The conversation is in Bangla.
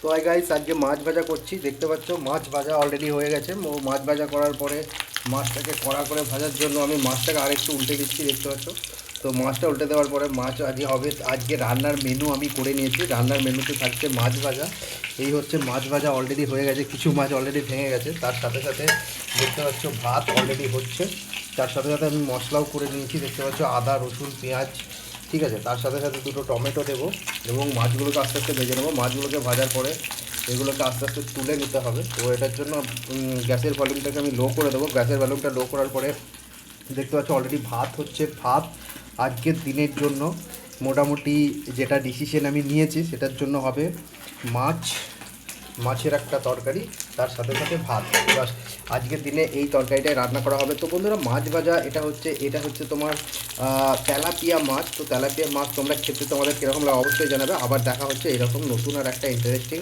তো আই গাইস, আজকে মাছ ভাজা করছি। দেখতে পাচ্ছ মাছ ভাজা অলরেডি হয়ে গেছে। মাছ ভাজা করার পরে মাছটাকে কড়া করে ভাজার জন্য আমি মাছটাকে আরেকটু উল্টে দিচ্ছি, দেখতে পাচ্ছ। তো মাছটা উল্টে দেওয়ার পরে মাছ আজকে হবে, আজকে রান্নার মেনু আমি করে নিয়েছি। রান্নার মেনুতে থাকছে মাছ ভাজা। এই হচ্ছে মাছ ভাজা অলরেডি হয়ে গেছে, কিছু মাছ অলরেডি ভেঙে গেছে। তার সাথে সাথে দেখতে পাচ্ছ ভাত অলরেডি হচ্ছে। তার সাথে সাথে আমি মশলাও করে নিয়েছি, দেখতে পাচ্ছ আদা রসুন পেঁয়াজ, ঠিক আছে। তার সাথে সাথে দুটো টমেটো দেবো এবং মাছগুলোকে আস্তে আস্তে ভেজে নেবো। মাছগুলোকে ভাজার পরে এগুলোকে আস্তে আস্তে তুলে নিতে হবে। তো এটার জন্য গ্যাসের ভলিউমটাকে আমি লো করে দেবো। গ্যাসের ভলিউমটা লো করার পরে দেখতে পাচ্ছ অলরেডি ভাত হচ্ছে। ভাত আজকের দিনের জন্য মোটামুটি যেটা ডিসিশন আমি নিয়েছি সেটার জন্য হবে মাছের একটা তরকারি, তার সাথে সাথে ভাত। বাস, আজকের দিনে এই তরকারিটাই রান্না করা হবে। তো বন্ধুরা, মাছ ভাজা এটা হচ্ছে তোমার তেলাপিয়া মাছ। তো তেলাপিয়া মাছ তোমরা খেতে তোমাদের কীরকম লাগে অবশ্যই জানাবে। আবার দেখা হচ্ছে এরকম নতুন আর একটা ইন্টারেস্টিং